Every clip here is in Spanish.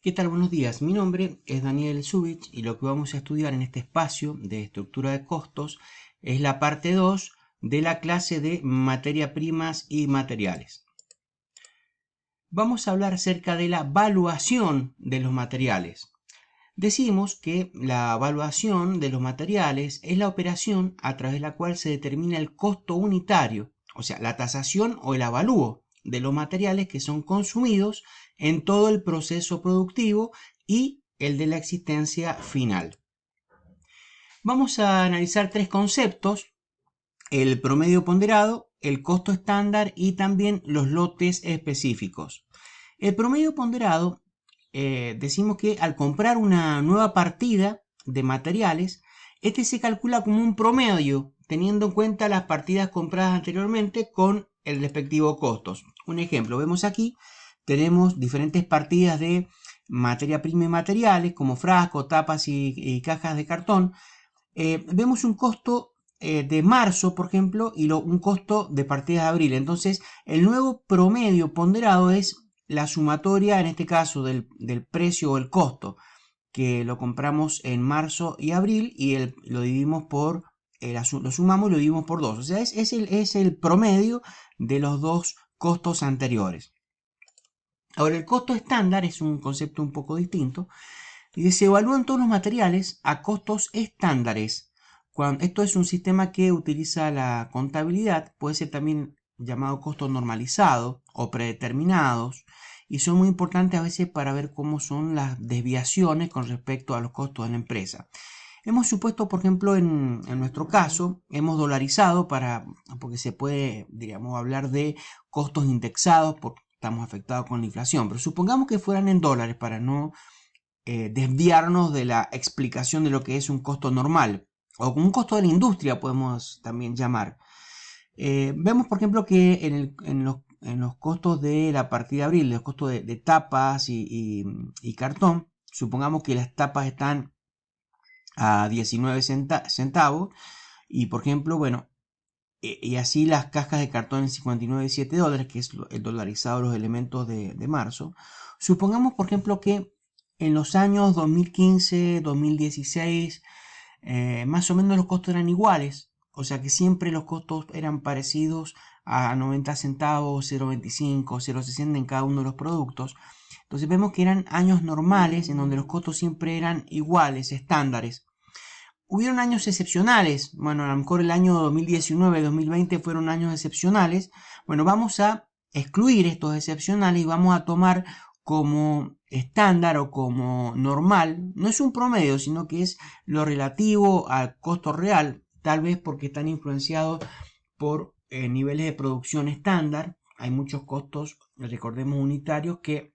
¿Qué tal? Buenos días. Mi nombre es Daniel Zubich y lo que vamos a estudiar en este espacio de estructura de costos es la parte 2 de la clase de materia primas y materiales. Vamos a hablar acerca de la valuación de los materiales. Decimos que la evaluación de los materiales es la operación a través de la cual se determina el costo unitario, o sea, la tasación o el avalúo de los materiales que son consumidos en todo el proceso productivo y el de la existencia final. Vamos a analizar tres conceptos: el promedio ponderado, el costo estándar y también los lotes específicos. El promedio ponderado, decimos que al comprar una nueva partida de materiales, este se calcula como un promedio, teniendo en cuenta las partidas compradas anteriormente con el respectivo costos. Un ejemplo, vemos aquí, tenemos diferentes partidas de materia prima y materiales, como frascos, tapas y cajas de cartón. Vemos un costo de marzo, por ejemplo, y un costo de partida de abril. Entonces, el nuevo promedio ponderado es la sumatoria, en este caso, del precio o el costo que lo compramos en marzo y abril y lo dividimos por, lo sumamos y lo dividimos por 2. O sea, es el promedio de los dos costos anteriores. Ahora, el costo estándar es un concepto un poco distinto y se evalúan todos los materiales a costos estándares. Esto es un sistema que utiliza la contabilidad, puede ser también llamado costos normalizados o predeterminados, y son muy importantes a veces para ver cómo son las desviaciones con respecto a los costos de la empresa. Hemos supuesto, por ejemplo, en nuestro caso, hemos dolarizado porque se puede, diríamos, hablar de costos indexados porque estamos afectados con la inflación, pero supongamos que fueran en dólares para no desviarnos de la explicación de lo que es un costo normal o un costo de la industria, podemos también llamar. Vemos, por ejemplo, que en los costos de la partida de abril, los costos de tapas y cartón, supongamos que las tapas están a 19 centavos y, por ejemplo, bueno, y así las cajas de cartón en 59,7 dólares, que es el dolarizado de los elementos de marzo. Supongamos, por ejemplo, que en los años 2015, 2016, más o menos los costos eran iguales. O sea que siempre los costos eran parecidos a 90 centavos, 0,25, 0,60 en cada uno de los productos. Entonces vemos que eran años normales en donde los costos siempre eran iguales, estándares. Hubieron años excepcionales. Bueno, a lo mejor el año 2019, 2020 fueron años excepcionales. Bueno, vamos a excluir estos excepcionales y vamos a tomar como estándar o como normal. No es un promedio, sino que es lo relativo al costo real, tal vez porque están influenciados por niveles de producción estándar. Hay muchos costos, recordemos, unitarios que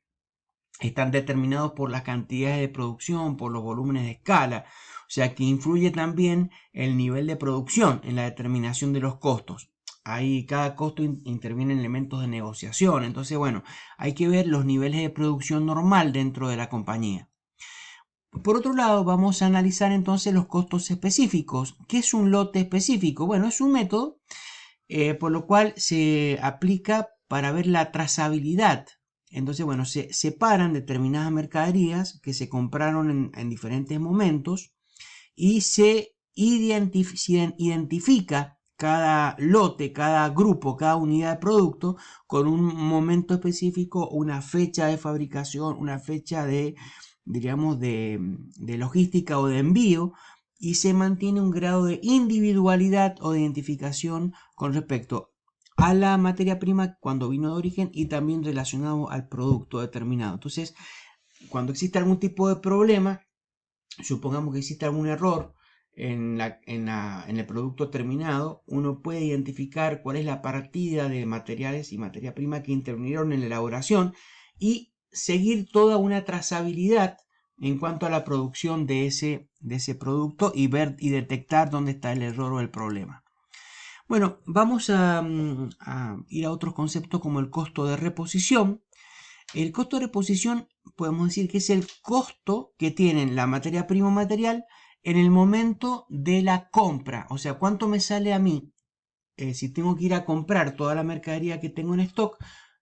están determinados por las cantidades de producción, por los volúmenes de escala. O sea que influye también el nivel de producción en la determinación de los costos. Ahí cada costo interviene en elementos de negociación. Entonces, bueno, hay que ver los niveles de producción normal dentro de la compañía. Por otro lado, vamos a analizar entonces los costos específicos. ¿Qué es un lote específico? Bueno, es un método por lo cual se aplica para ver la trazabilidad. Entonces, bueno, se separan determinadas mercaderías que se compraron en diferentes momentos y se identifica cada lote, cada grupo, cada unidad de producto con un momento específico, una fecha de fabricación, una fecha de, diríamos, de logística o de envío, y se mantiene un grado de individualidad o de identificación con respecto a la materia prima cuando vino de origen y también relacionado al producto determinado. Entonces, cuando existe algún tipo de problema, supongamos que existe algún error en el producto terminado, uno puede identificar cuál es la partida de materiales y materia prima que intervinieron en la elaboración y seguir toda una trazabilidad en cuanto a la producción de ese producto y ver y detectar dónde está el error o el problema. Bueno, vamos a ir a otros conceptos como el costo de reposición. El costo de reposición podemos decir que es el costo que tienen la materia prima o material en el momento de la compra. O sea, cuánto me sale a mí si tengo que ir a comprar toda la mercadería que tengo en stock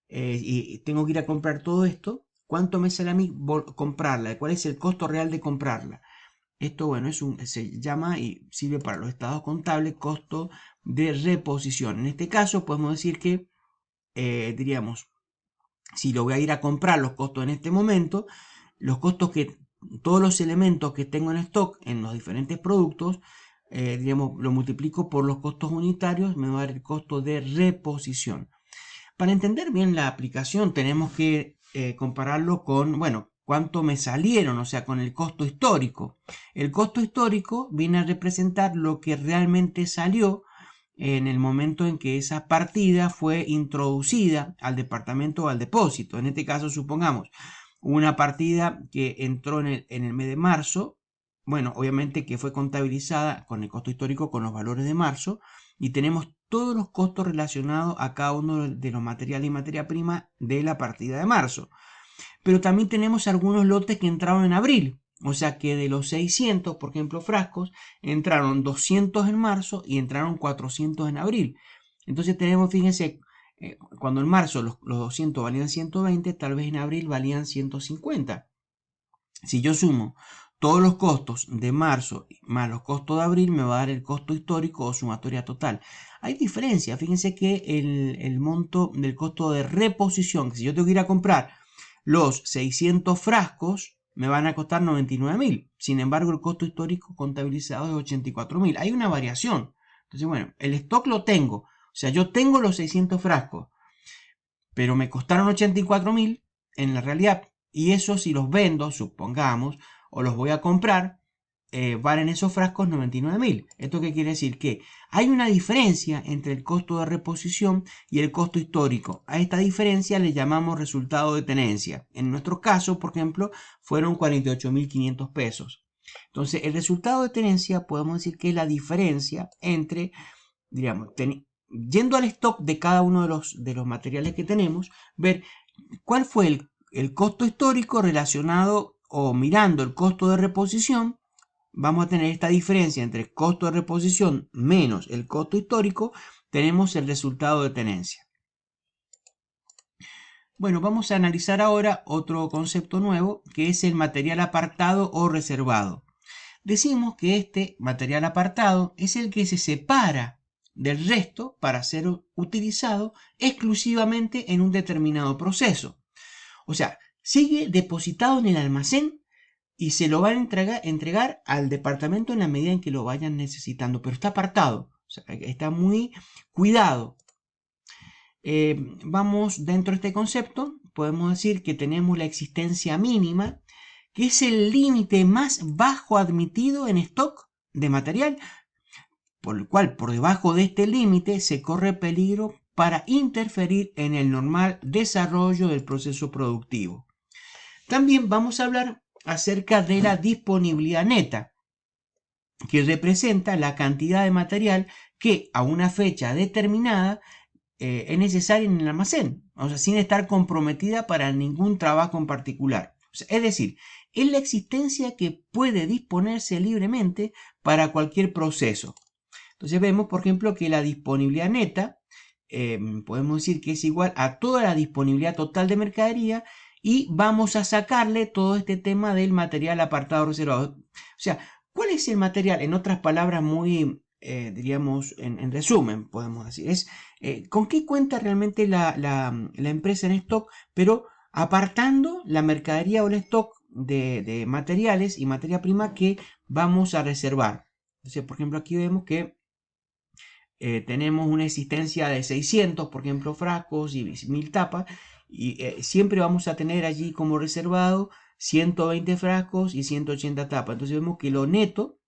y tengo que ir a comprar todo esto. cuánto me sale a mí comprarla, cuál es el costo real de comprarla. Esto, bueno, se llama y sirve para los estados contables costo de reposición. En este caso podemos decir que, diríamos, si lo voy a ir a comprar los costos en este momento, los costos que todos los elementos que tengo en stock en los diferentes productos, digamos, lo multiplico por los costos unitarios, me va a dar el costo de reposición. Para entender bien la aplicación tenemos que compararlo con, bueno, cuánto me salieron, o sea, con el costo histórico. El costo histórico viene a representar lo que realmente salió en el momento en que esa partida fue introducida al departamento o al depósito. En este caso, supongamos una partida que entró en el mes de marzo. Bueno, obviamente que fue contabilizada con el costo histórico con los valores de marzo y tenemos todos los costos relacionados a cada uno de los materiales y materia prima de la partida de marzo. Pero también tenemos algunos lotes que entraron en abril. O sea que de los 600, por ejemplo, frascos, entraron 200 en marzo y entraron 400 en abril. Entonces tenemos, fíjense, cuando en marzo los 200 valían 120, tal vez en abril valían 150. Si yo sumo todos los costos de marzo más los costos de abril, me va a dar el costo histórico o sumatoria total. Hay diferencia, fíjense que el monto del costo de reposición, que si yo tengo que ir a comprar los 600 frascos, me van a costar 99.000. Sin embargo, el costo histórico contabilizado es 84.000. Hay una variación. Entonces, bueno, el stock lo tengo. O sea, yo tengo los 600 frascos, pero me costaron 84.000 en la realidad. Y eso si los vendo, supongamos, o los voy a comprar, valen esos frascos 99.000. ¿Esto qué quiere decir? Que hay una diferencia entre el costo de reposición y el costo histórico. A esta diferencia le llamamos resultado de tenencia. En nuestro caso, por ejemplo, fueron 48.500 pesos. Entonces, el resultado de tenencia podemos decir que es la diferencia entre, digamos, yendo al stock de cada uno de los materiales que tenemos, ver cuál fue el costo histórico relacionado o mirando el costo de reposición. Vamos a tener esta diferencia entre costo de reposición menos el costo histórico, tenemos el resultado de tenencia. Bueno, vamos a analizar ahora otro concepto nuevo que es el material apartado o reservado. Decimos que este material apartado es el que se separa del resto para ser utilizado exclusivamente en un determinado proceso. O sea, sigue depositado en el almacén y se lo van a entregar al departamento en la medida en que lo vayan necesitando, pero está apartado, o sea, está muy cuidado. Vamos dentro de este concepto, podemos decir que tenemos la existencia mínima, que es el límite más bajo admitido en stock de material, por el cual por debajo de este límite se corre peligro para interferir en el normal desarrollo del proceso productivo. También vamos a hablar acerca de la disponibilidad neta, que representa la cantidad de material que a una fecha determinada es necesaria en el almacén, o sea, sin estar comprometida para ningún trabajo en particular. O sea, es decir, es la existencia que puede disponerse libremente para cualquier proceso. Entonces vemos, por ejemplo, que la disponibilidad neta, podemos decir que es igual a toda la disponibilidad total de mercadería y vamos a sacarle todo este tema del material apartado reservado. O sea, ¿cuál es el material? En otras palabras, muy, diríamos, en resumen, podemos decir, es con qué cuenta realmente la empresa en stock, pero apartando la mercadería o el stock de materiales y materia prima que vamos a reservar. Entonces, por ejemplo, aquí vemos que tenemos una existencia de 600, por ejemplo, frascos y 1000 tapas, y siempre vamos a tener allí como reservado 120 frascos y 180 tapas. Entonces vemos que lo neto,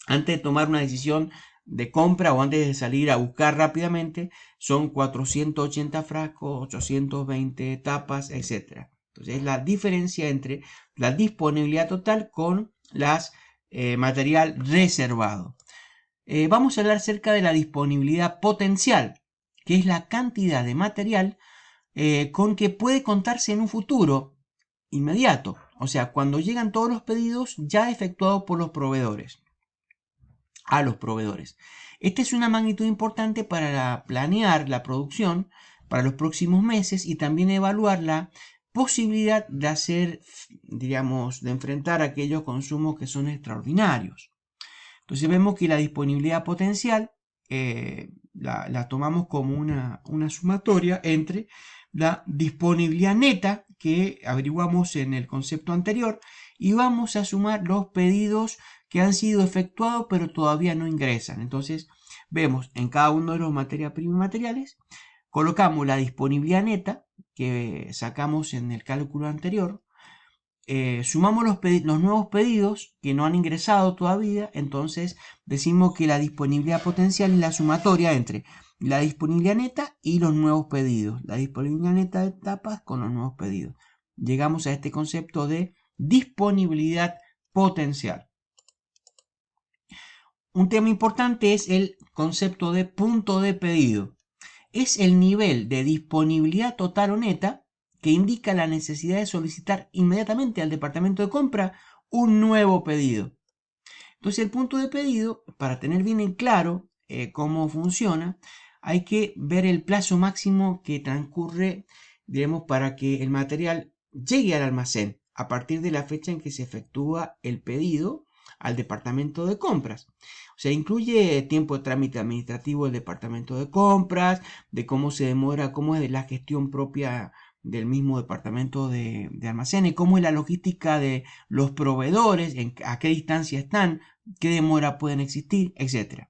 antes de tomar una decisión de compra o antes de salir a buscar rápidamente, son 480 frascos, 820 tapas, etc. Entonces es la diferencia entre la disponibilidad total con las material reservado. Vamos a hablar acerca de la disponibilidad potencial, que es la cantidad de material con que puede contarse en un futuro inmediato, o sea, cuando llegan todos los pedidos ya efectuados por los proveedores, a los proveedores. Esta es una magnitud importante para planear la producción para los próximos meses y también evaluarla posibilidad de hacer, diríamos, de enfrentar aquellos consumos que son extraordinarios. Entonces vemos que la disponibilidad potencial la tomamos como una sumatoria entre la disponibilidad neta que averiguamos en el concepto anterior y vamos a sumar los pedidos que han sido efectuados pero todavía no ingresan. Entonces vemos en cada uno de los materias primas y materiales, colocamos la disponibilidad neta que sacamos en el cálculo anterior, sumamos los nuevos pedidos que no han ingresado todavía, entonces decimos que la disponibilidad potencial es la sumatoria entre la disponibilidad neta y los nuevos pedidos, la disponibilidad neta de etapas con los nuevos pedidos. Llegamos a este concepto de disponibilidad potencial. Un tema importante es el concepto de punto de pedido. Es el nivel de disponibilidad total o neta que indica la necesidad de solicitar inmediatamente al departamento de compra un nuevo pedido. Entonces el punto de pedido, para tener bien en claro cómo funciona, hay que ver el plazo máximo que transcurre, digamos, para que el material llegue al almacén a partir de la fecha en que se efectúa el pedido al departamento de compras. O sea, incluye tiempo de trámite administrativo del departamento de compras, de cómo se demora, cómo es la gestión propia del mismo departamento de almacenes, cómo es la logística de los proveedores, a qué distancia están, qué demora pueden existir, etc.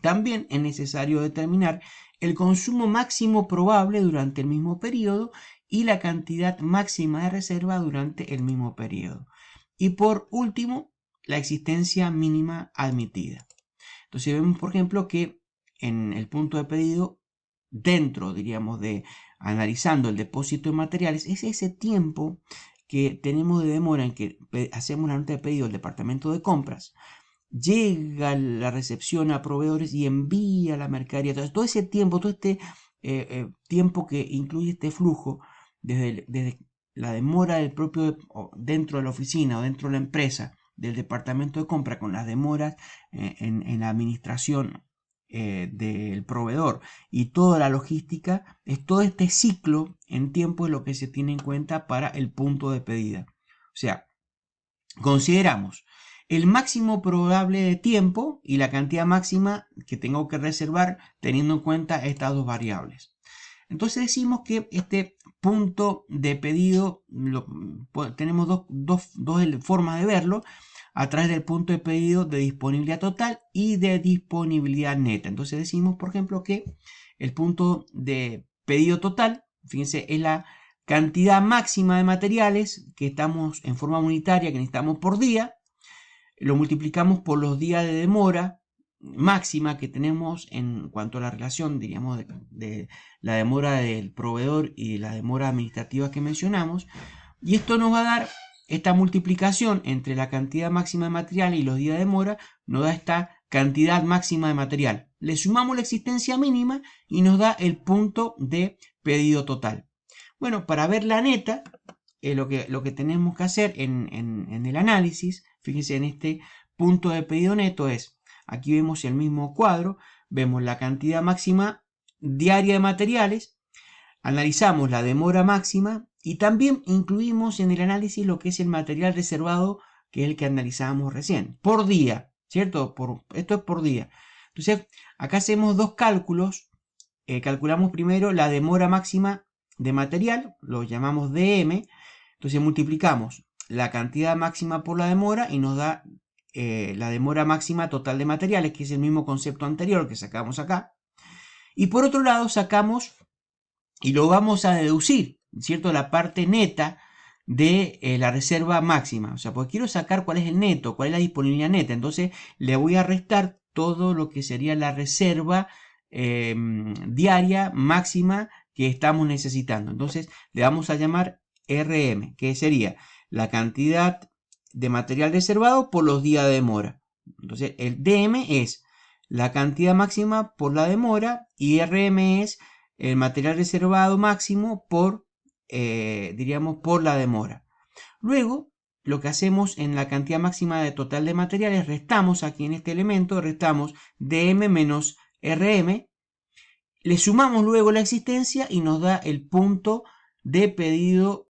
También es necesario determinar el consumo máximo probable durante el mismo periodo y la cantidad máxima de reserva durante el mismo periodo. Y por último, la existencia mínima admitida. Entonces vemos, por ejemplo, que en el punto de pedido, dentro, diríamos, de analizando el depósito de materiales, es ese tiempo que tenemos de demora en que hacemos la nota de pedido al departamento de compras, llega la recepción a proveedores y envía la mercadería. Entonces, todo ese tiempo, todo este tiempo que incluye este flujo, desde la demora del propio, dentro de la oficina o dentro de la empresa, del departamento de compra, con las demoras en la administración del proveedor y toda la logística, es todo este ciclo en tiempo es lo que se tiene en cuenta para el punto de pedida. O sea, consideramos el máximo probable de tiempo y la cantidad máxima que tengo que reservar teniendo en cuenta estas dos variables. Entonces decimos que este punto de pedido tenemos dos formas de verlo a través del punto de pedido de disponibilidad total y de disponibilidad neta. Entonces decimos, por ejemplo, que el punto de pedido total, fíjense, es la cantidad máxima de materiales que estamos en forma unitaria que necesitamos por día, lo multiplicamos por los días de demora máxima que tenemos en cuanto a la relación, diríamos, de la demora del proveedor y la demora administrativa que mencionamos, y esto nos va a dar esta multiplicación entre la cantidad máxima de material y los días de demora, nos da esta cantidad máxima de material. Le sumamos la existencia mínima y nos da el punto de pedido total. Bueno, para ver la neta, lo que tenemos que hacer en el análisis, fíjense, en este punto de pedido neto es, aquí vemos el mismo cuadro, vemos la cantidad máxima diaria de materiales, analizamos la demora máxima y también incluimos en el análisis lo que es el material reservado, que es el que analizábamos recién, por día, ¿cierto? Esto es por día. Entonces, acá hacemos dos cálculos. Calculamos primero la demora máxima de material, lo llamamos DM. Entonces multiplicamos la cantidad máxima por la demora y nos da la demora máxima total de materiales, que es el mismo concepto anterior que sacamos acá. Y por otro lado sacamos y lo vamos a deducir, ¿cierto? La parte neta de la reserva máxima. O sea, pues quiero sacar cuál es el neto, cuál es la disponibilidad neta. Entonces le voy a restar todo lo que sería la reserva diaria máxima que estamos necesitando. Entonces le vamos a llamar RM, que sería la cantidad de material reservado por los días de demora. Entonces el DM es la cantidad máxima por la demora y RM es el material reservado máximo por, diríamos, por la demora. Luego, lo que hacemos en la cantidad máxima de total de materiales, restamos aquí en este elemento, restamos DM menos RM, le sumamos luego la existencia y nos da el punto de pedido